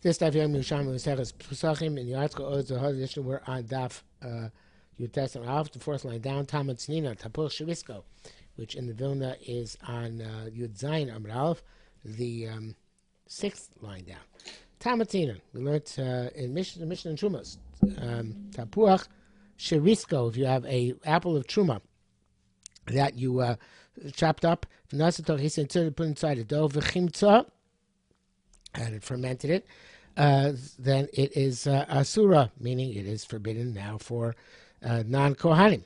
This daf Yerushalmi Pesachim in the article Oz the we're on daf Yutes and Alf, the fourth line down. Talmud Tznina Tapur Shirisko, which in the Vilna is on Yud Zayin Amud Aleph, the sixth line down. Talmud Tznina, we learned in Mishnah and Trumos. Tapuach Shirisko, if you have a apple of Truma that you chopped up, he said put inside a dough v'chimtza, and it fermented it, then it is asura, meaning it is forbidden now for non-kohanim.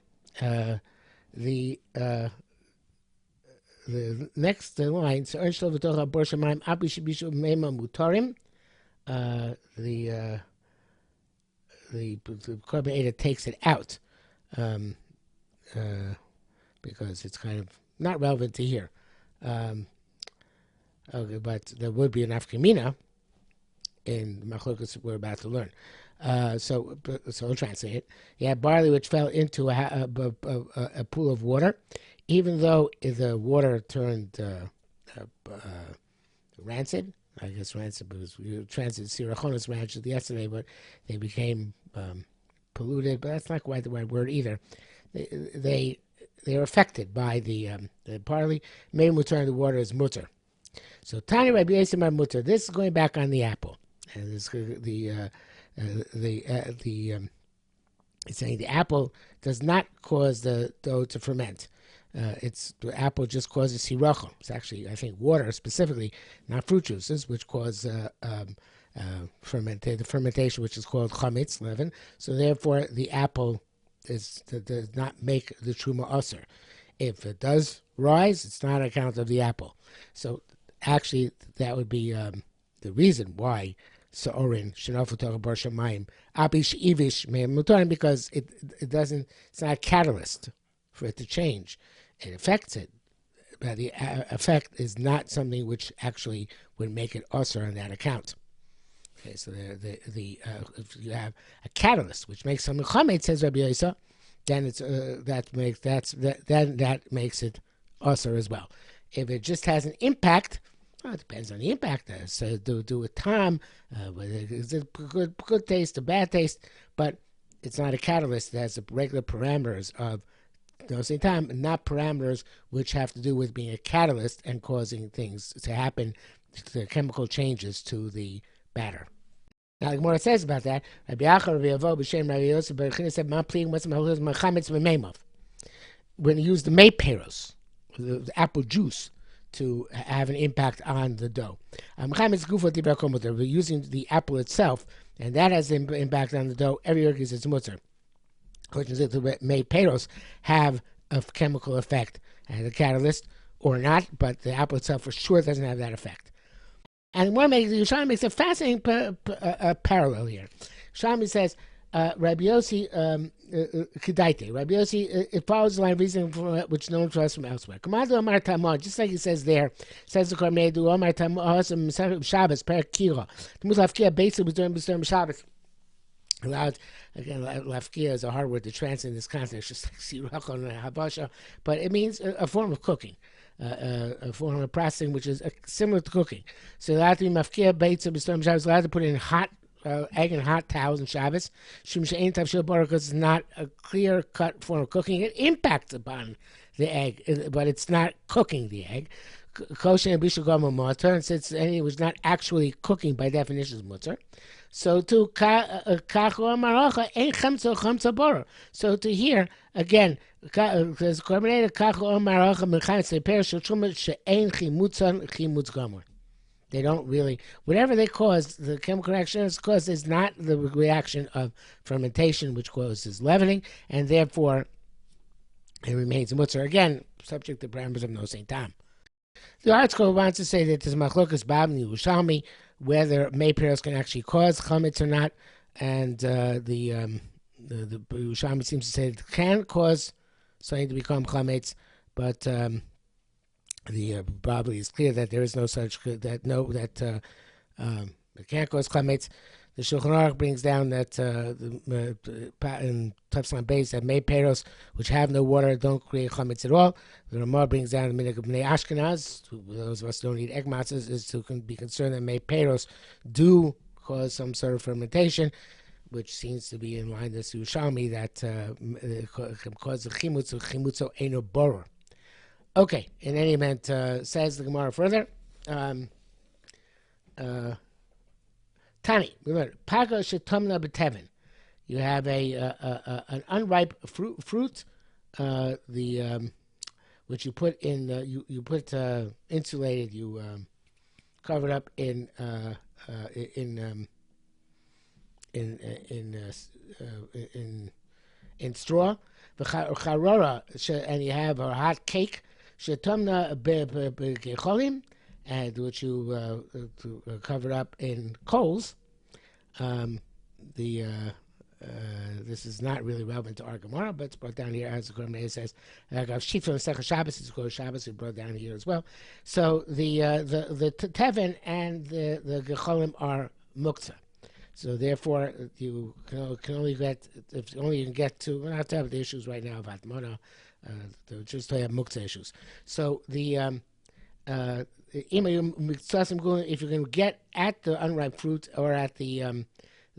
The next line, the Korban takes it out because it's kind of not relevant to here. Okay, but there would be an afkamina in the machlokas we're about to learn. So I'll translate it. You had barley which fell into a pool of water, even though the water turned rancid. I guess rancid because we translated Sirachonis rancid yesterday, but they became polluted. But that's not quite the right word either. They are affected by the barley. May mutar, the water is mutar. So Tani Rabbi Yossi mutar. This is going back on the apple, and this it's saying the apple does not cause the dough to ferment. The apple just causes sirachon. It's actually, I think, water specifically, not fruit juices, which cause the fermentation, which is called chametz, leaven. So therefore, the apple does not make the truma aser. If it does rise, it's not on account of the apple. So actually, that would be the reason why Sa'orin Shenofu Torah Bar Shamayim Abish Ivish Me'em Mutarim, because it doesn't. It's not a catalyst for it to change. It affects it, but the effect is not something which actually would make it aser on that account. Okay, so if you have a catalyst which makes something chametz, says Rabbi Yossi, then that makes it aser as well. If it just has an impact, well, it depends on the impact. So do with time, is it good taste or bad taste? But it's not a catalyst. It has the regular parameters of the same time, not parameters which have to do with being a catalyst and causing things to happen, the chemical changes to the batter. Now, the Gemara says about that, Rabbi Achar, Rabbi Avo, B'Shem, Rabbi Yosef, Bar China said, when you use the meiperos, the apple juice, to have an impact on the dough. We're using the apple itself, and that has an impact on the dough. Every year is mutter. The meiperos have a chemical effect, and the catalyst or not, but the apple itself for sure doesn't have that effect. And Yerushalmi makes a fascinating parallel here. Yerushalmi says, Rabbi Yossi Kedaite. Rabbi Yossi, it follows the line of reasoning which no one to us from elsewhere. Commando Amar Tamon, just like he says there, says the Kormedu Amar Tamon Shabbos Per Kira. The Muslafkia basically was during Shabbos. Allowed, again, lafkia is a hard word to translate in this context, just like sirachon and habasha, but it means a form of cooking. A form of processing which is similar to cooking. So allowed to be mafkia baitza b'stom Shabbos, allowed to put in hot egg and hot towels in Shabbos. Shum she'ein tav shel baruch, because it's not a clear-cut form of cooking. It impacts upon the egg, but it's not cooking the egg. Kosher and bishul gama mutter, and since it was not actually cooking by definition is mutter. So to kachu maracha ain't chamtzo chamtzo bora. So to here again, there's korbanei kachu maracha mechametz leper shulchuma she'ein chimutzan chimutz gamor. They don't really, whatever they cause, the chemical reaction is caused is not the reaction of fermentation, which causes leavening, and therefore it remains mutzar. Again, subject to parameters of no same time. The article wants to say that there's machlokas bab in Yerushalmi, whether meiperos can actually cause chametz or not, and the Yerushalmi seems to say it can cause something to become chametz, but the probably is clear that there is no such it can't cause chametz. The Shulchan Aruch brings down that in Tafslan Beis that meiperos which have no water don't create chametz at all. The Ramah brings down the minhag of Bnei Ashkenaz. Those of us who don't eat egg matzahs is to be concerned that meiperos do cause some sort of fermentation, which seems to be in line with Yerushalmi, that can cause the chimutzo eno borer. Okay, in any event, says the Gemara further. Tani, we learned paga shetomna b'tevin. You have an unripe fruit, which you put in you put insulated, you cover it up in straw. And you have a hot cake shetomna b'gecholim, and which you cover up in coals. This is not really relevant to our Gemara, but it's brought down here as the Gemara says. Sheet from Second Shabbos, it's called Shabbos. It's brought down here as well. So the tevin and the gecholim are muktzah. So therefore, you can only get, if only you can get to. We don't have to have the issues right now about Mona. Just to have muktzah issues. So if you're going to get at the unripe fruit or at the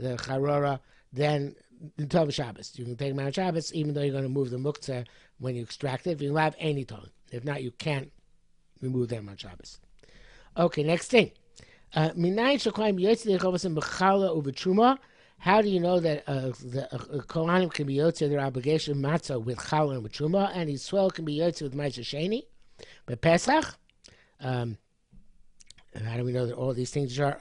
charora, then the Tov Shabbos. You can take them out of Shabbos, even though you're going to move the muktzah when you extract it. If you have any time. If not, you can't remove them on Shabbos. Okay, next thing. How do you know that the Kohanim can be yotze their obligation matzah with challah and with truma, and Yisrael can be yotze with ma'aser sheni? But Pesach, how do we know that all these things are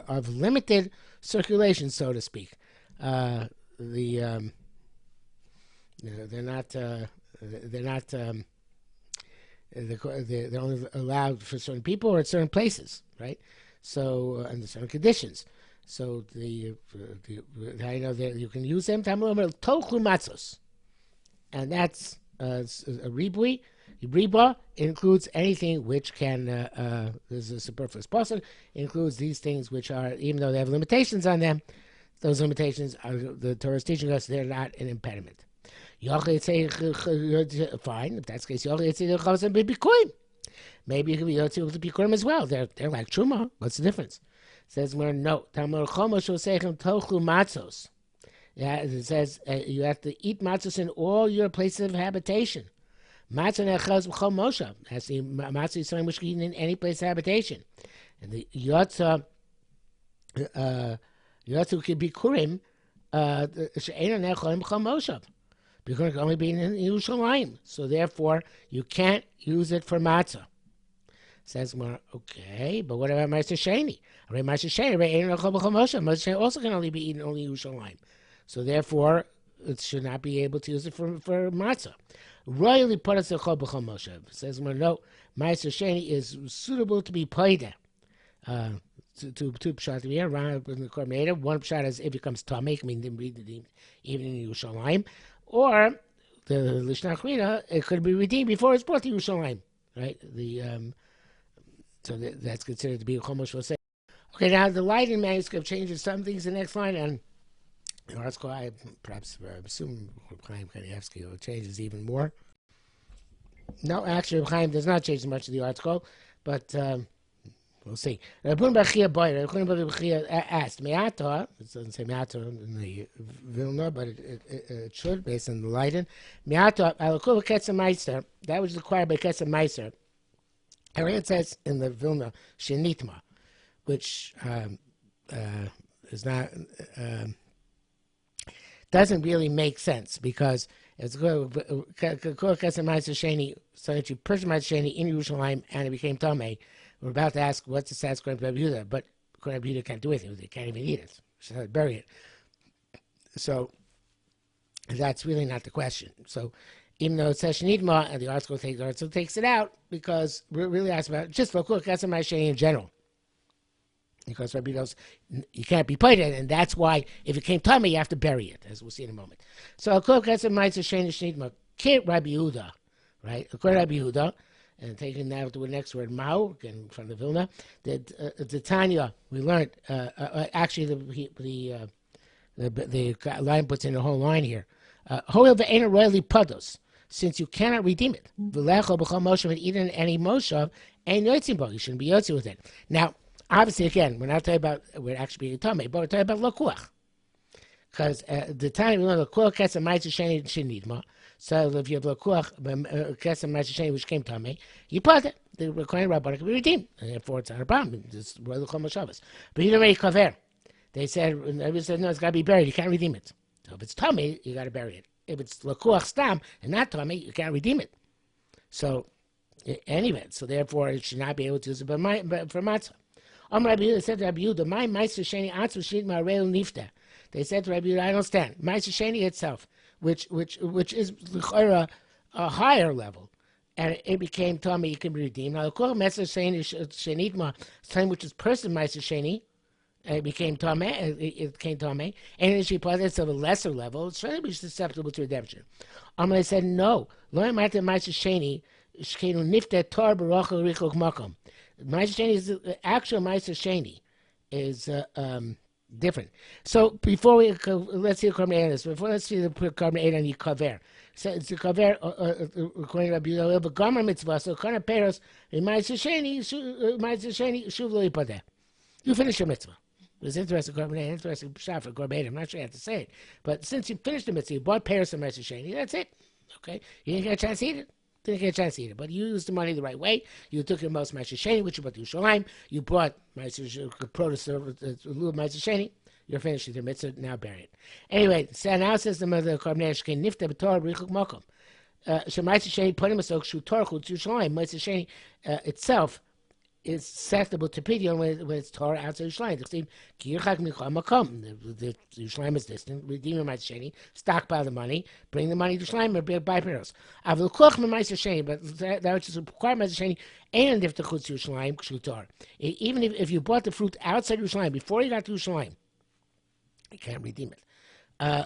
of limited circulation, so to speak? They're only allowed for certain people or at certain places, right? So under certain conditions. So I know that you can use them. Tochlu matzos, and that's a ribui. Riba includes anything which can, there's a superfluous person, includes these things which are, even though they have limitations on them, those limitations, the Torah is teaching us, they're not an impediment. Fine, if that's the case, maybe you can be yotzi with the bikurim as well. They're like truma. What's the difference? It says, no. Yeah, it says you have to eat matzos in all your places of habitation. Matzah nechaz b'chol moshav. That's the matzah is something which can eat in any place of habitation. And the yotza could be kurim. She'ena necholim b'chol moshav. Because it can only be in Yerushalmi. So therefore, you can't use it for matzah. Says more, okay, but what about Ma'aser Sheni? Ma'aser Sheni also can only be eaten only in Yerushalmi. So therefore, it should not be able to use it for matzah. Royally put us a chol b'chol moshav. Says more, no, Ma'aser Sheni is suitable to be paida. Two pshat here, around in the Kormeda. One pshat is if it comes tamei, I mean even in Yerushalmi, or the Lishna Achrina, it could be redeemed before it's brought to Yerushalmi, right? So that's considered to be a chomosh v'oseh. Okay, now the Leiden manuscript changes some things. The next line, and the article, I assume Chaim Kanievsky changes even more. No, actually, Chaim does not change much of the article, but we'll see. Rabun Bachia asked, Me'ata, it doesn't say Me'ata in the Vilna, but it should, based on the Leiden. Me'ata, Alakul Ketzer Meister, that was required by Ketzer Meister. And it says in the Vilna, Shenitma, which is not, doesn't really make sense, because it's so that you purchased Ma'aser Sheni in Yerushalayim and it became Tamei. We're about to ask what's the status according to Rabbi Yehuda, but Rabbi Yehuda can't do anything. They can't even eat it. She had to bury it. So that's really not the question. So even though it says Shenitma, and the article takes it out, because we're really asking about just Lokul Ketzer Ma'aser Sheni in general. Because Rabbi knows you can't be put in, and that's why if it came tummy, you have to bury it, as we'll see in a moment. So Lokul Ketzer Ma'aser Sheni Shenitma, Kit Rabbi Yehuda, right? According to Rabbi Yehuda, and taking now to the next word, Mao, again from the Vilna, that the Tanya, we learned, actually the line puts in a whole line here. Hoil ve'ena royally pados, since you cannot redeem it. V'lecho b'chol moshav, and eat in any moshav, and yotzim bo, you shouldn't be yotzi with it. Now, Obviously, again, we're not talking about we're actually being tummy, but we're talking about lakuach. Because the time you know lakuach gets a ma'aser sheni shenidma. So if you have lakuach gets a ma'aser sheni which came tummy, you put it. The requiring rabbanon can be redeemed, and therefore it's not a problem. Just royal chol Shabbos. But you don't make kaver. They said, everybody said, no, it's got to be buried. You can't redeem it. So if it's tummy, you got to bury it. If it's lakuach stam and not tummy, you can't redeem it. So anyway, so therefore it should not be able to use it for matzah. Rabbi Yehuda said to Rabbi Yehuda, my ma'aser sheni atzu shit ma'areu nifta. They said to Rabbi Yehuda, I don't stand. Ma'aser sheni itself, which is a higher level, and it became tummy, you can be redeemed. Now the kol ma'aser sheni shenitma, same which is person ma'aser sheni, it became tummy. It came tummy, and then she put it of a lesser level. It's certainly susceptible to redemption. They said no. Lo ma'aser sheni shkenu nifta tar barochel richok makom. Ma'aser sheni is the actual ma'aser sheni is different. So before we let's see the carbon 8 on this. Before let's see the carbon 8 on the kaver. So it's the kaver according to Rabbi Yehuda, but gomer mitzvah. So kind of peros ma'aser sheni shuv lo yipadeh. You finish your mitzvah. It was interesting, carbon 8, interesting shot for carbon 8. I'm not sure I have to say it, but since you finished the mitzvah, you bought peros and ma'aser sheni. That's it. Okay, you didn't get a chance to eat it. Didn't get a chance to eat it, but you used the money the right way. You took your most ma'aser sheni, which you bought to Yerushalmi. You bought produce, a little ma'aser sheni. You're finished with your mitzvah. Now bury it. Anyway, so now says the mother of carbon 8, shkein nifta b'torah b'richuk makom. Ma'aser sheni putting masok shu torchu to Yerushalmi. Ma'aser sheni itself is susceptible to pidyon when it's Torah outside Yerushalayim. The Yerushalayim is distant. Redeem your ma'aser sheni, stockpile the money, bring the money to Yerushalayim, or buy peros. Avul koch ma'aser sheni, but that which is required ma'aser sheni, and if the chutz Yerushalayim kshu Torah. Even if you bought the fruit outside Yerushalayim before you got to Yerushalayim, you can't redeem it. You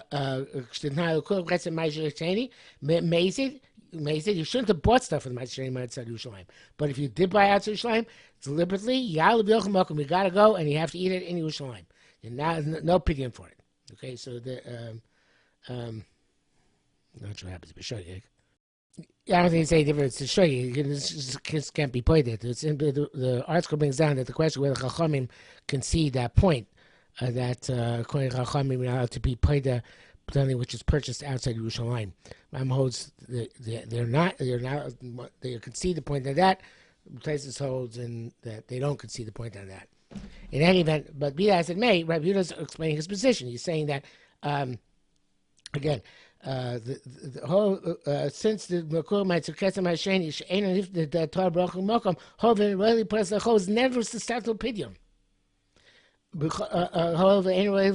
shouldn't have bought stuff from the ma'aser sheni outside Yerushalayim. But if you did buy outside Yerushalayim, deliberately, you gotta go and you have to eat it in Yerushalayim. And now no pidyon for it. Okay, so the not sure what happens to B'shogeg. I don't think it's any different to show you. This can't be pointed. The article brings down that the question whether Chachamim concede that point, that according to Chachamim, you're not allowed to be pointed something which is purchased outside Yerushalayim. Ram holds they concede the point on that. Places holds and that they don't concede the point on that. In any event, but be that as it may, Rabbi Yehuda is explaining his position. He's saying that again, the whole since the Makor Ma'aser Hasheni She'ein the Torah Baruch Hu Mokom Hoven really puts the is never susceptible pidyon. However, you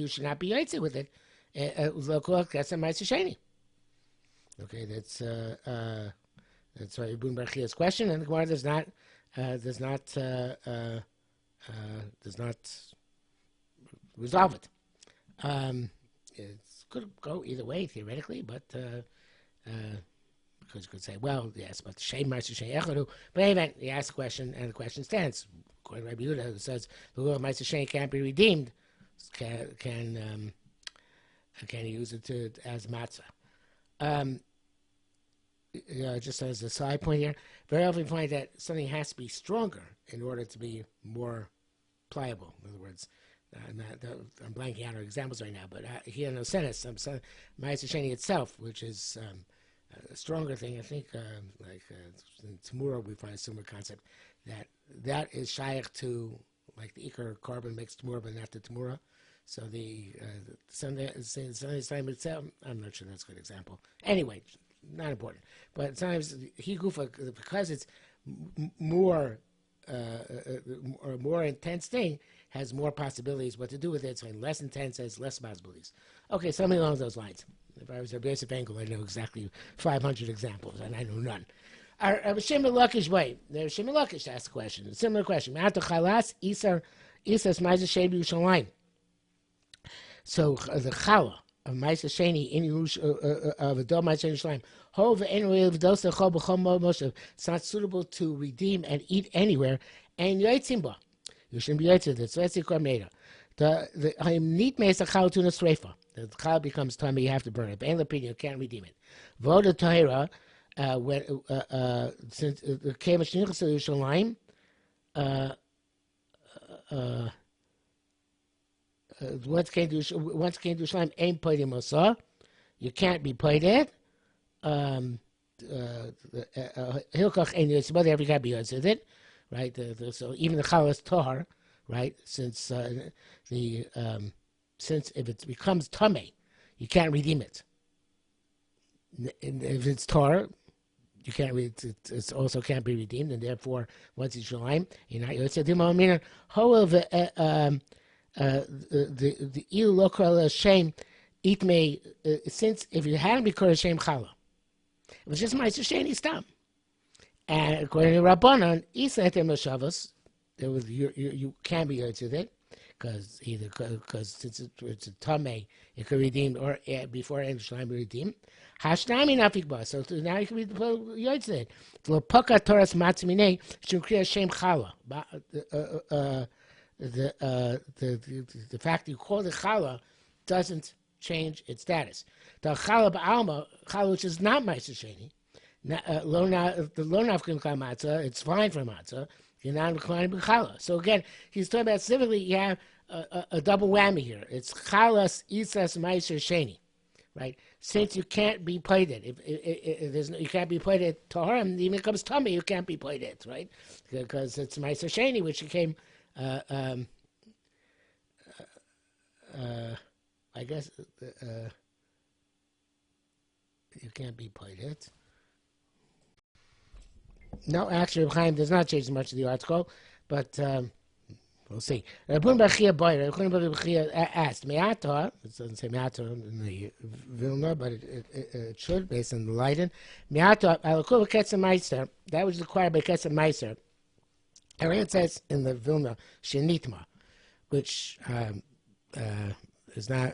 should not be yotze with it. Okay, that's why Ibn Barchia's question, and the Gemara does not resolve it. It could go either way theoretically, but because you could say, well, yes, but Shem Ma'aser Sheni Echadu. But anyway, he asks the question, and the question stands. According to Rabbi Yehuda, who says the Lord Ma'aser Sheni can't be redeemed, can he use it as matzah? Just as a side point here, very often we find that something has to be stronger in order to be more pliable. In other words, I'm blanking out our examples right now, but here in Osenes, Ma'aser Sheni itself, which is a stronger thing, I think, in Tamura we find a similar concept, that is shaykh to, like the Iker carbon makes Tamura, but not the Tamura. So the Sunday time itself, I'm not sure that's a good example. Anyway, not important. But sometimes he gufa, because it's more a more intense thing, has more possibilities what to do with it. So less intense has less possibilities. Okay, something along those lines. If I was a basic angle, I'd know exactly 500 examples, and I know none. Shimon Lakish, wait. There's Shimon Lakish asked a question. A similar question. So the chala of Ma'aser Sheni in of a dom Ma'aser Sheni Yerushalayim, it's not suitable to redeem and eat anywhere, and yotzimba. You shouldn't be yotzim. That's what's the kormeda. The neat mesa chala tuna sreifa. The chala becomes tummy. You have to burn it. But in the opinion, you can't redeem it. Voda tahira. Since it came to Yerushalayim, uh, uh, once came to Yerushalayim, ain't poidim mosa. You can't be poided. Hilkach and Yitzbah, every guy be with it, right? So even the chalas tahar, right? Since since if it becomes tamei, you can't redeem it. And if it's tar, you can't read it also can't be redeemed, and therefore once it's Yerushalayim, you're not Yotzei. However, the ilu lokal shame it may since if you hadn't become shame chala, it was just ma'aser sheni stam. And according to Rabbanan, Isa etem Shavos, there was you can't be hurt with it because since it's a tamei, it could redeem or before Yerushalayim be redeemed. Hashnami nafik ba. So now you can read the Yotzei. Lo paka Toras matzminei shukriya shem chala. The fact that you call it chala doesn't change its status. The chala ba'alma, chala which is not ma'aser sheni, the lo nafkin matzah, it's fine for matzah. You're not inclined to chala. So again, he's talking about specifically you have a double whammy here. It's chalas isas ma'aser sheni, right? Since you can't be plated, if there's no, you can't be plated taharim, even if it comes tummy, you can't be plated, right? Because it's ma'aser sheni, which became I guess you can't be plated. No, actually, Chaim does not change much of the article, but we'll see. Rabban Bachia asked, Me'ata, it doesn't say Me'ata in the Vilna, but it should, based on the Leiden. Me'ata, Alakul Ketzer Meister, that was required by Ketzer Meister. And it says in the Vilna, Shenitma, which is not,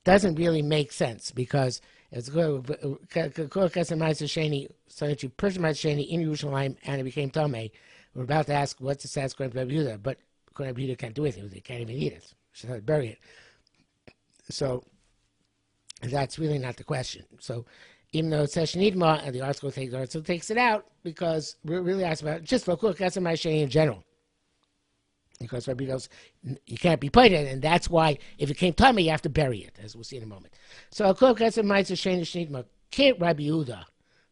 doesn't really make sense because it's good. So that you purchased Sheni in Yerushalayim and it became Tamei. We're about to ask what's the status according to Rabbi Yehuda, but according to Rabbi Yehuda can't do anything with it. Can't even eat it. Should have to bury it. So that's really not the question. So even though it says Shenidma and the article takes it out because we're really asking about just Lokul Kesem Sheni in general. Because Rabbi goes, you can't be plated, and that's why if it came tummy, you have to bury it, as we'll see in a moment. So Lokul Kesem Ma'aser Sheni Shenidma Kit Rabbi Yehuda,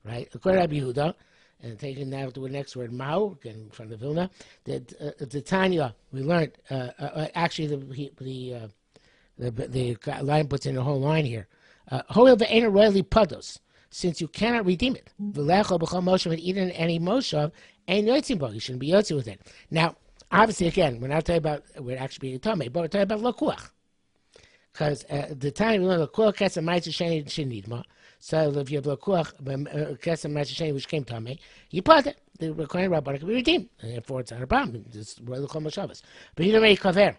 right? According to Rabbi Yehuda, and taking now to the next word, Mao, again from the Vilna, that the Tanya we learned. Actually, the line puts in a whole line here. However, ain't royally pados, since you cannot redeem it. V'lecho b'chol moshav and eat in any moshav, ain't yotzim bo. You shouldn't be yotzim with it. Now, obviously, again, we're not talking about we're actually being tamei, but we're talking about lakuach, because the time we learn lakuach kesem ma'aser sheni shenidma. So if you have lakuach kesem ma'aser sheni which came tamei, you put it. The required rabbanon can be redeemed, and therefore it's not a problem. It's royal chol moshavas. But you don't make kaver.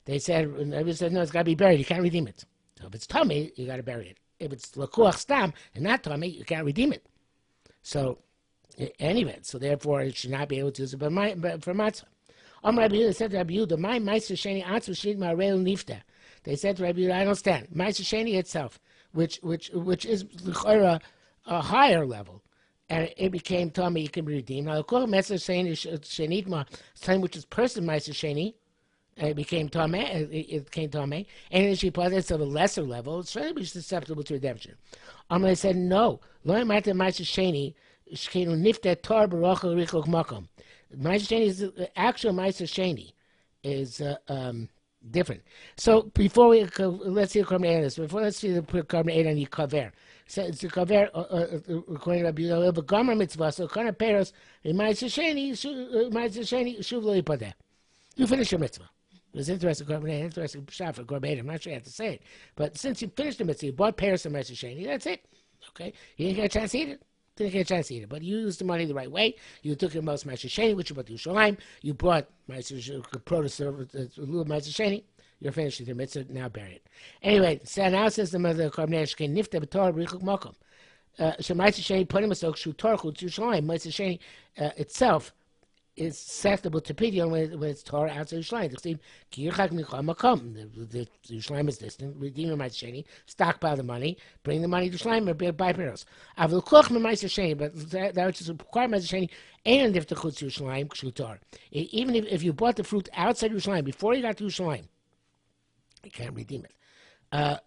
They said, everybody said, no, it's got to be buried. You can't redeem it. So if it's tummy, you got to bury it. If it's lakuach stam and not tummy, you can't redeem it. So anyway, so therefore it should not be able to use it for matzah. Rabbi Yehuda said to Rabbi Yehuda, my ma'aser sheni atzu shenidma reil nifta. They said to Rabbi Yehuda, I don't stand. Ma'aser sheni itself, which is a higher level, and it became tummy, it can be redeemed. Now, lakuach ma'aser sheni shenidma, something which is person ma'aser sheni. It became Tameh, it came Tameh, and then she applied it to a lesser level, it's certainly susceptible to redemption. They said, no. Lo Ma'aser Sheni, Shkenu Niftet Tar Baruch Richok Makom. Ma'aser Sheni is the actual Ma'aser Sheni is different. So before we let's see the carbon 8 on this. Before let's see the carbon 8 on the kaver. So it's the kaver according to Rabbi Yehuda, the Gomer mitzvah. So kind of pairs Ma'aser Sheni Shuv Lo Yipadeh. You finish your mitzvah. It was interesting, interesting shot for Gorbet. I'm not sure I have to say it. But since you finished the mitzvah, you bought Paris and Ma'aser Sheni, that's it. Okay? You didn't get a chance to eat it. Didn't get a chance to eat it. But you used the money the right way. You took your most Ma'aser Sheni, which you bought to Yerushalayim. You bought produce, a little Ma'aser Sheni. You're finished with your mitzvah. Now bury it. Anyway, so now says the mother of Korban Shken Nifta B'Torah B'Richuk Mokom. Ma'aser Sheni put him a soak Shu Torah Chutz Yerushalayim. Ma'aser Sheni itself is susceptible to pidyon when it's Torah outside Yerushalayim. The Yerushalayim is distant. Redeem the Ma'aser Sheni, stockpile the money, bring the money to Yerushalayim, or buy Peros. Avul koch Ma'aser Sheni, but that which is required Ma'aser Sheni, and if the chutz Yerushalayim kshutar. Even if you bought the fruit outside Yerushalayim before you got to Yerushalayim, you can't redeem it. You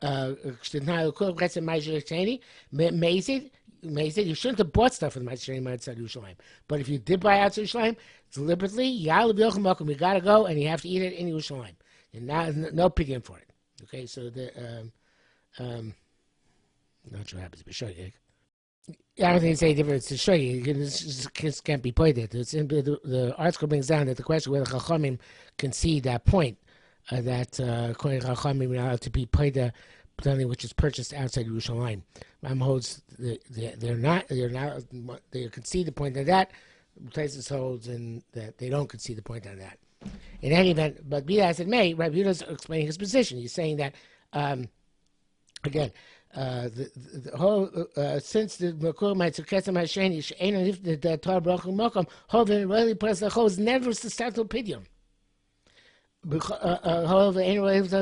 shouldn't have bought stuff with Ma'aser outside Yerushalayim. But if you did buy outside Yerushalayim, deliberately, you gotta go and you have to eat it in Yerushalayim. And no pidyon for it. Okay, so not sure what happens to show you. I don't think it's any different to show you. This can't be pointed. The article brings down that the question whether Chachamim concede that point, that according to Chachamim, you're allowed to be paid something which is purchased outside Yerushalayim. Ram holds they concede the point on that. Places holds and that they don't concede the point on that. In any event, but be that as it may, Rabbi Yehuda is explaining his position. He's saying that again. The whole since the Makor Ma'aser Hasheni She'ein if the Torah Baruch Mokom Hoven really press the hose never to start to pidyon. However, anyway, you should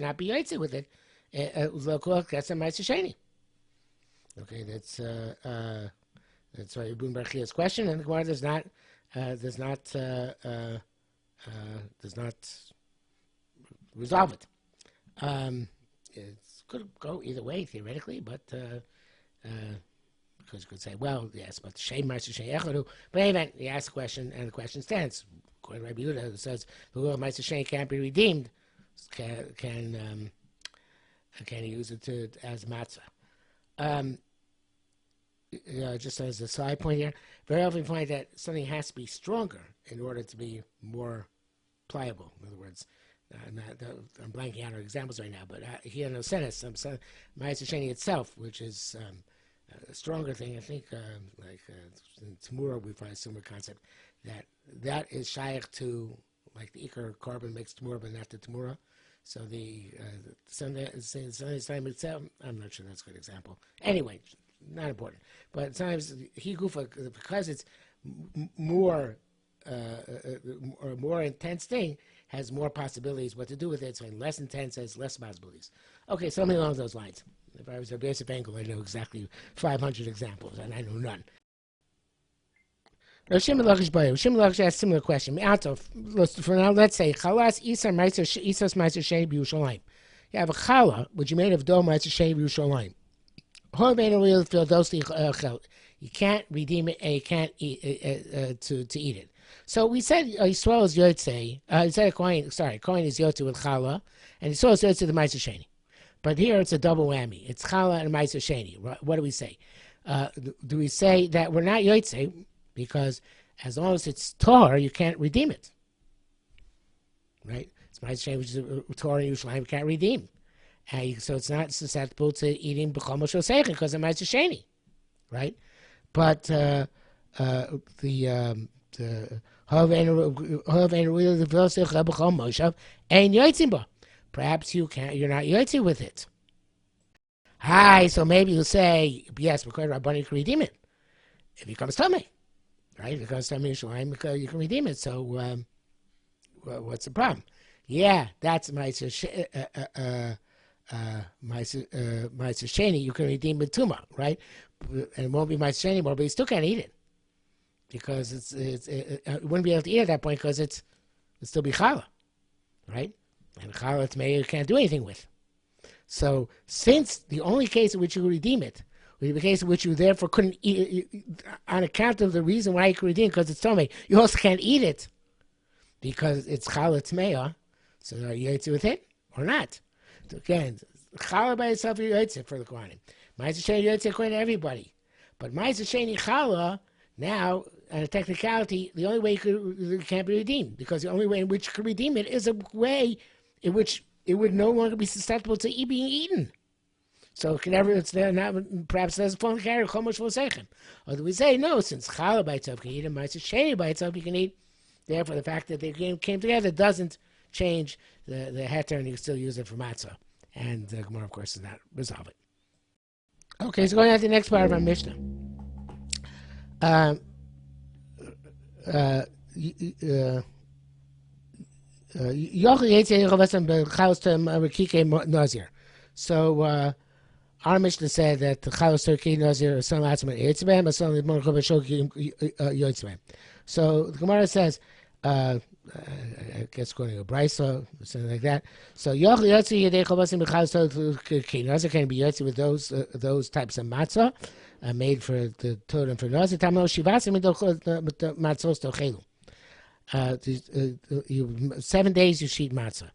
not be yotze with it. Okay, that's why Ibn Barchia's question, and the Gemara does not resolve it. It could go either way theoretically, but because you could say, well, yes, but Shem Ma'aser Sheni Echadu. But anyway, he asked the question, and the question stands. According to Rabbi Yehuda, it says the Lord Ma'aser Sheni can't be redeemed. Can he use it as matzah? Just as a side point here, very often we find that something has to be stronger in order to be more pliable. In other words, I'm blanking out on examples right now, but here in the sentence, Ma'aser Sheni itself, which is a stronger thing, I think, in Tamura we find a similar concept, that is shaykh to, like the Iker carbon makes Tamura, but not the Tamura. So the Sunday time itself, I'm not sure that's a good example. Anyway, not important. But sometimes Higufa, because it's more intense thing, has more possibilities what to do with it. So less intense has less possibilities. Okay, something along those lines. If I was a basic angle, I know exactly 500 examples, and I know none. Shimon Lakish asked a similar question. For now, let's say Chalas Isas Ma'aser Sheni B'Yerushalayim. You have a challah which you made of dough Ma'aser Sheni B'Yerushalayim. You can't redeem it and you can't eat to eat it. So we said Yisrael is Yotze. He said Kohen is Yotze with challah, and Yisrael is Yotze the Ma'aser Sheni. But here it's a double whammy. It's challah and Ma'aser Sheni. What do we say? Do we say that we're not Yotze because as long as it's Torah, you can't redeem it? Right? It's Ma'aser Sheni, which is Torah in Yerushalayim, you can't redeem. So it's not susceptible to eating b'chol moshe seichin because of Ma'aser Sheni, right? But the perhaps you're not yotze with it. Hi, so maybe you'll say yes, because Rabbani can redeem it if he comes to me, right? If he comes to me, you can redeem it. So what's the problem? Yeah, that's Ma'aser Sheni, you can redeem with Tuma, right? And it won't be Ma'aser Sheni anymore, but you still can't eat it because it wouldn't be able to eat at that point because it's still be challah, right? And challah you can't do anything with. So since the only case in which you redeem it would be the case in which you therefore couldn't eat it, on account of the reason why you could redeem it because it's Tomei, you also can't eat it because it's challah tmeah. So are you yotze with it or not? So again, challah by itself you're yotze for the Kohanim. Ma'aser Sheni yotze according to everybody. But Ma'aser Sheni challah, now, on a technicality, the only way it can't be redeemed, because the only way in which you can redeem it is a way in which it would no longer be susceptible to being eaten. So it can never, it's not, perhaps it doesn't fall in the category of chomosh v'osechem. Or do we say, no, since challah by itself can eat and Ma'aser Sheni by itself you can eat, therefore the fact that they came together doesn't change the heter, and you can still use it for matzah. And the Gemara, of course, does not resolve it. Okay, so going on to the next part of our Mishnah. So our Mishnah said that the Chalos Turkey Nazir some Atzman Yitzbem, some Mon Chavashoki Yitzbem. So the Gemara says, I guess according to Brisa, something like that. So Yoch Yotzi Yedei Chavasim B'Chalos Turkey Nazir can be Yotzi with those types of matzah made for the Torah and for Nazir. Tamil Shivasim Matzos Tochelu. 7 days you sheet matzah.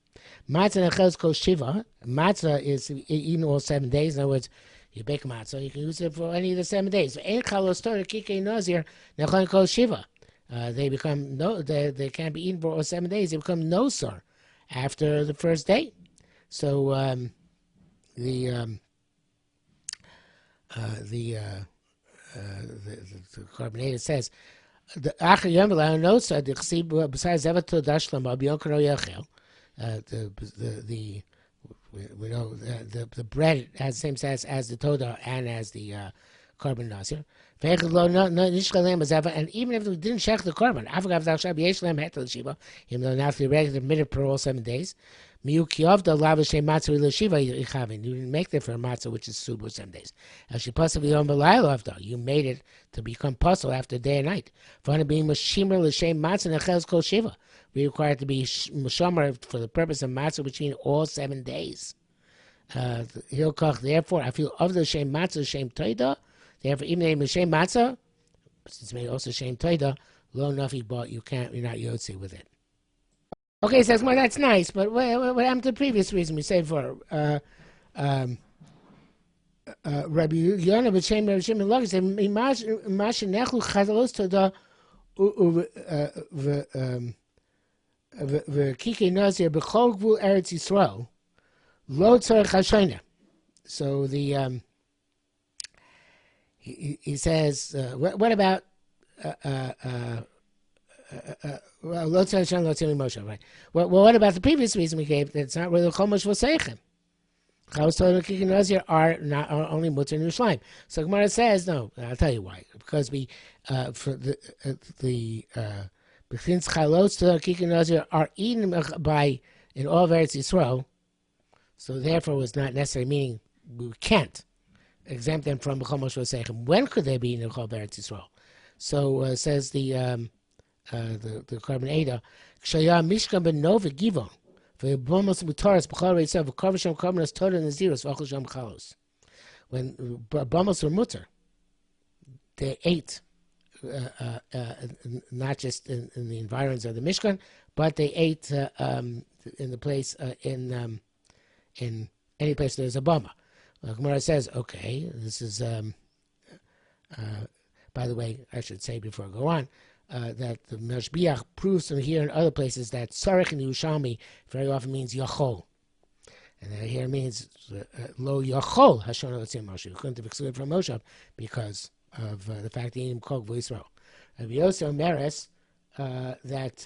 Matzah nechels kol shiva. Matzah is eaten all 7 days. In other words, you bake matzah, you can use it for any of the 7 days. Ein chalos Torah kikei nazir nechel kol shiva. They become they can't be eaten for all 7 days. They become nosar after the first day. So the carbonated says. The Acher Yom Nosa the Chsib besides Evato Dashlama B'Yonkaro Yachel. We know the bread has the same status as the Toda and as the carbon Nasir. And even if we didn't check the carbon, even though now the regular minute per all 7 days, you didn't make that for a matzah, which is subu 7 days. You made it to become puzzle after day and night. We require it to be mishomer for the purpose of matzah between all 7 days. Therefore, I feel of the shem matzah, shem toida. Therefore, even the shem matzah, since made also shem toida, lo nafik bought, you're not yotzi with it. Okay, he says, well, that's nice, but what happened to the previous reason we said for Rabbi Yonah b'Shem Rabbi Shimon Log said, "Imash nechlu chazalos toda v'kikei nazir b'chol gvul Eretz Yisrael lo tzarech hashayna." So he says, what about well, what about the previous reason we gave? That it's not really chomosh v'seichem. Chalos Torah Kikei Nazir are only mutter in Yerushalmi. So Gemara says no. I'll tell you why. Because for the since Chalos Torah Kikei Nazir are eaten by in all of Eretz Yisrael, so therefore it was not necessarily meaning we can't exempt them from chomosh v'seichem. When could they be in all of Eretz Yisrael? So says the carbon Ada, Kshaya Mishkan ben Nova Givon, for Bomos Mutaris, Bechar itself, Karvasham Karmanas Torah and Zeros, Vachasham Chalos. When Bomos were mutter, they ate, not just in the environs of the Mishkan, but they ate in the place, in any place there's a Bama. Gemara says, okay, this is, by the way, I should say before I go on, that the Mashbiach proves from here and other places that Sarich in Yerushalmi very often means Yachol. And that here means Lo Yachol Hashon Yotzei Moshe. You couldn't have excluded from Moshe because of the fact that he didn't call Yisrael. Rabbi Yosef Meres that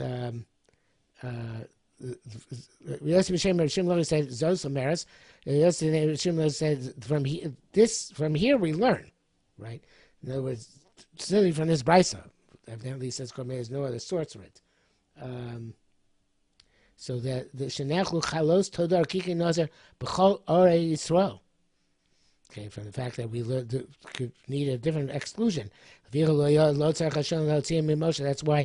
Yosef Shimon said Zos Meres. Yosef Shimon said from here we learn, right? In other words, certainly from this brisa. Evidently, says there's no other source for it. So that the Shenechlu Chalos Todar Kikei Nazir B'chol Orei Yisrael. Okay, from the fact that we could need a different exclusion. That's why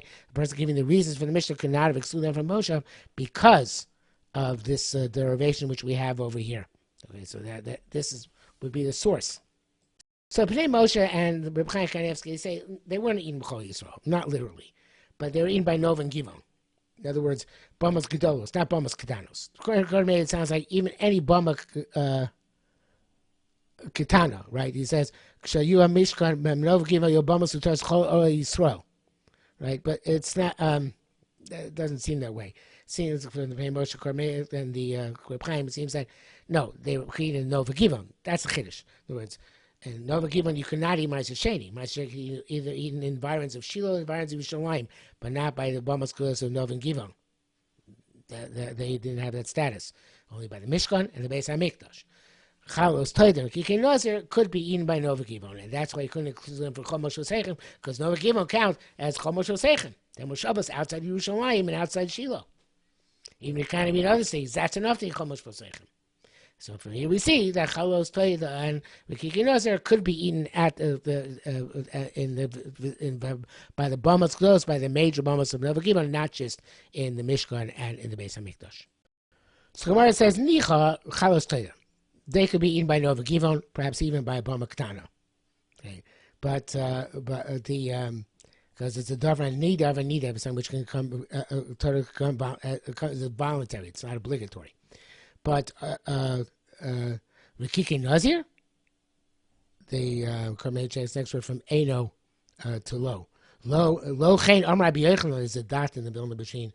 the person giving the reasons for the Mishnah could not have excluded them from Moshe because of this derivation which we have over here. Okay, so that this would be the source. So Pnei Moshe and Reb Chaim Kanievsky say they weren't eaten b'chol Yisrael, not literally, but they were eaten by Nov and Givon. In other words, Bamas Gedolos, not Bamas Ketanos. It sounds like even any Bama Ketana, right? He says, "Kshayu Mishkan Nov Givon Yo Bamas Utas Chol Yisrael," right? But it's not. It doesn't seem that way. Seems from the Pnei Moshe Kormei and the Reb Chaim, it seems like no, they were eaten in Nov Givon. That's a chiddush. In other words. And Nova Givon, you cannot eat Ma'aser Sheni. Ma'aser Sheni either eaten in environs of Shiloh, environs of Yerushalayim, but not by the Bamas Kulas of Nova Givon. They didn't have that status. Only by the Mishkan and the Beis HaMikdash. Chalos Toider. Kiki Nazir could be eaten by Novakivon, and that's why you couldn't include them for Chomosh Osechem, because Novakivon count as Chomosh Osechem. Then we're Shabbos outside Yerushalmi and outside Shiloh. Even if you can't eat other things, that's enough to eat Chomosh Osechem. So from here we see that Chalos Toider and Kiki Nazir could be eaten at by the Bamas close, by the major Bamas of Novakivon, not just in the Mishkan and in the Beis HaMikdash. So Gemara says, Nicha Chalos Toider. They could be eaten by Nova Givon, perhaps even by Bama Ktana. Okay, but the because it's a davar and nida, which can come voluntary. It's not obligatory. But Rikiki Nazir, the Karmei next word from Eno to Lo. Lo Chain Rabbi Yochanan is a dot in the middle of the machine.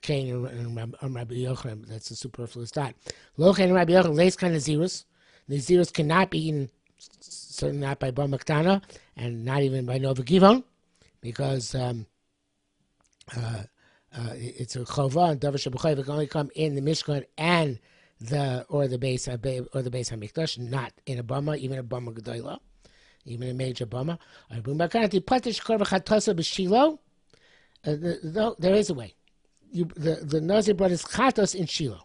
Cain and Rabbi Yochanan, that's a superfluous dot. Lo Chain Rabbi Yochanan, lace kind of zeros. The zeros cannot be eaten, certainly not by Bar Maktana, and not even by Nova Givon, because it's a chova, and Davar Shabbat can only come in the Mishkan and the Beis HaMikdash, not in a Bama, even a Bama Gedolah. Even a major bummer. There is a way. The Nazir brought his chatos in Shiloh.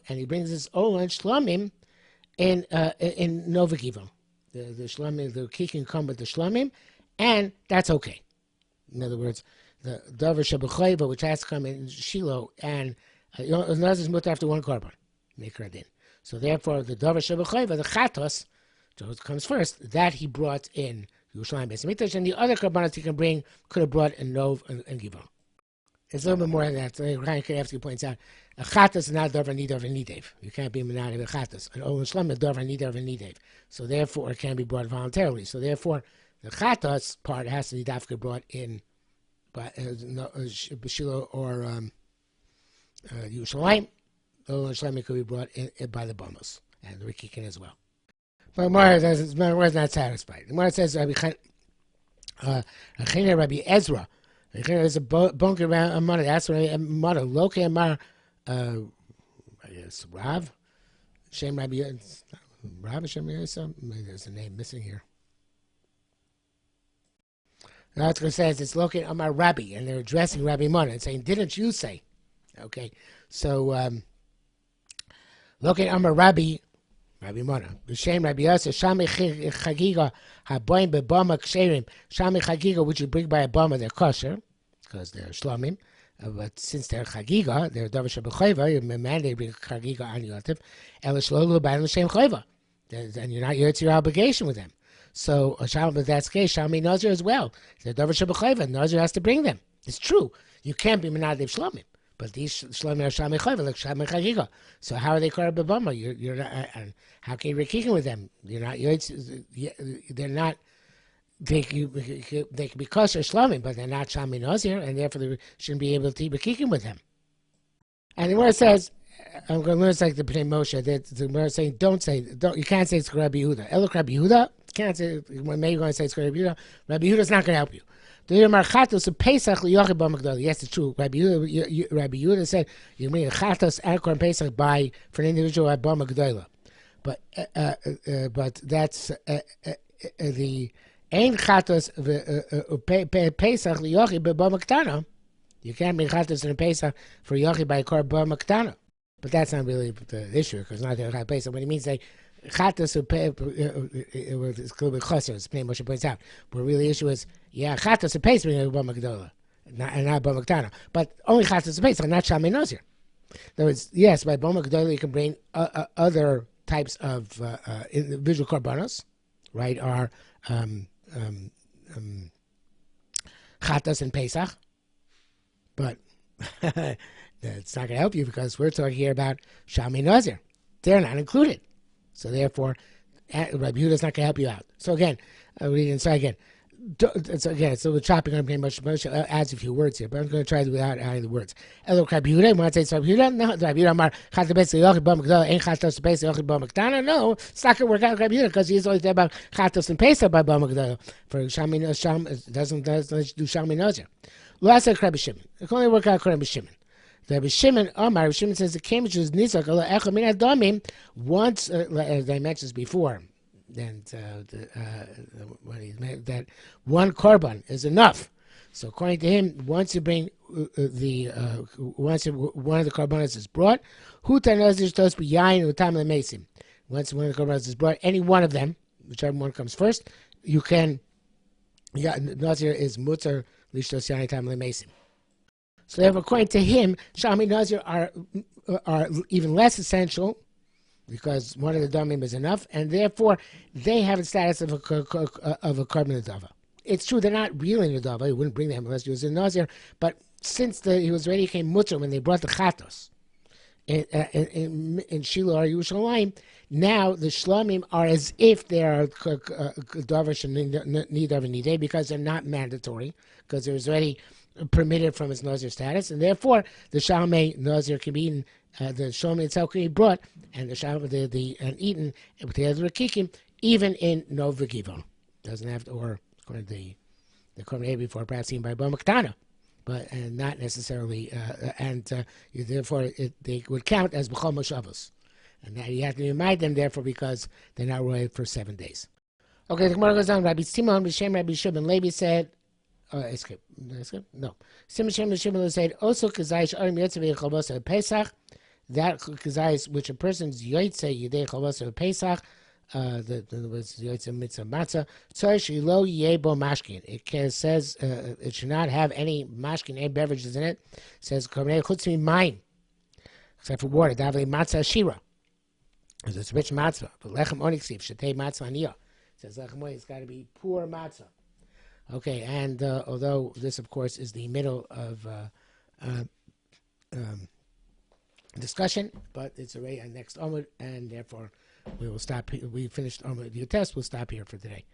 And he brings his own shlamim in Nova Givon. The shlamim, the key can come with the shlamim, and that's okay. In other words, the davar shabuchayva, which has to come in Shiloh, and Nazir's mutter after one korban, make her din. So therefore, the davar shabuchayva, the chatos, so it comes first, that he brought in Yerushalmi Pesachim, and the other korbanos he can bring could have brought in Nov and Givon. It's a little bit more than that. So Ryan Kudevsky points out, a chatas is not davar nidav and nidev. You can't be menad of a chatas. An olin shlam is davar nidav and nidev. So therefore, it can be brought voluntarily. So therefore, the chatas part has to be dafka brought in by Shiloh or Yerushalayim. The olin shlam could be brought in by the Bamos and the Rikikin as well. But Mara is not satisfied. The Mara says, Rabbi Ezra, there's a bunker around a mother. That's what a mother. Loke Amar, I guess, Rav, Shem Rabbi, Rav Shem Yosef. There's a name missing here. That's what it says. It's Loke Amar Rabbi, and they're addressing Rabbi Mona and saying, "Didn't you say?" Okay, so Loke Amar Rabbi. Rabbi Mona. B'shem Rabbi Yosef, Shami Chagiga, Haboim B'Bama Ksherim, Shami Chagiga, which you bring by a Bama, they're kosher, because they're Shlomim. But since they're Chagiga, they're Davar Shabbat you're mandated to bring Chagiga on Yotiv, El Shlolu B'An L'Shem Chayva. And you're not Yotz your obligation with them. So, but that's the case, Shami Nazir as well. They're Davar Shabbat Nazir has to bring them. It's true. You can't be Menadev Shlomim. But these Shlomim are Shami Chayva, like Shami Chagiga. So how are they called B'Bama? You're not, how can you be kicking with them? You're not, they're not, they can be kosher Shlomim, but they're not Shami Nazir, and therefore they shouldn't be able to be kicking with them. And the word says, I'm going to learn it's like the Pnei Moshe, the word saying, you can't say it's Rabbi Yehuda. Elok Rabbi Yehuda, can't say, maybe you're going to say it's Rabbi Yehuda. Rabbi Yehuda's not going to help you. Yes, it's true. Rabbi Yehuda said you bring a chatos and korban pesach for an individual at Bama G'dayla, but that's the ein chatos pesach liyochi b'Bama Ktana. You can't bring chatos and pesach for yochi by korban Bama Ktana, but that's not really the issue because not the pesach. What he means like. Chatas it's a little bit closer, as Pnei Moshe points out. But really the issue is, chatas and pace bring Bama G'dola, and not Bama Ktana. But only chatas and pace, not Shami Nazir. In other words, yes, by Bama G'dola you can bring other types of individual korbanos, right, are chatas and Pesach. But that's not going to help you because we're talking here about Shami Nazir. They're not included. So therefore, Rabbi Yehuda is not going to help you out. So again, so we're chopping on Pnei Moshe adds a few words here, but I'm going to try it without adding the words. Elo Rabbi Yehuda, you want to say it's Rabbi Yehuda? No, Rabbi Yehuda Amar, Chat B'Tzi Yochi B'Am G'dol, Ein Chatos B'Tzi Yochi B'Am G'dana. No, it's not going to work out with Rabbi Yehuda because he's always there about Chatos and Pesach by B'Am G'dol. For Shami, it doesn't do Shami Nazir. Lo Asa Rabbi Shimon. It can only work out Rabbi Shimon. The Rabbi Shimon says the came which is nisak ala echad min adamim once, as I mentioned before, and when he meant that one korban is enough. So according to him, once you bring one of the korbanos is brought, huta nazir tos b'yayin utam lemesim. Once one of the korbanos is brought, any one of them, whichever one comes first, you can. Nazir is mutar lishtos yayin utam lemesim. So therefore, according to him, Shalmi Nazir are even less essential because one of the damim is enough, and therefore they have the status of a korban adava. It's true they're not really an adava; he wouldn't bring them unless he was a Nazir. But since he was already came mutter when they brought the chatos in Shiloh or Yerushalmi, now the shlamim are as if they are davar nidei because they're not mandatory because there's already permitted from his Nazir status, and therefore the Shalmei Nazir can be eaten, the Shalmei itself can be brought, and and eaten with the other Rakikim, even in no V'givon. Doesn't have to, or according to the Korban before, perhaps seen by Bamaktana, but and not necessarily, therefore they would count as B'chol Moshavos, and that you have to remind them therefore because they're not royal for 7 days. Okay, the Gemara goes on. Rabbi Simon B'Shem Rabbi Shimon Levi said. Escape. No. Simon Shimon said also kazayis arim yotzei v'chalvos Pesach. That kazayis which a person's yotzei yidei chalvos Pesach. That was yotzei mitzvah matzah. Tzor shelo yebo mashkin. It says it should not have any mashkin, any beverages in it. It says korbanei chutz mine, except for water. Davlei matzah shira. It's rich matzah. But lechem oniksiv shetei matzah aniyah. It says lechem it's got to be poor matzah. Okay, and although this, of course, is the middle of discussion, but it's already our next Omid, and therefore we will stop. We finished Omid Yutes. We'll stop here for today.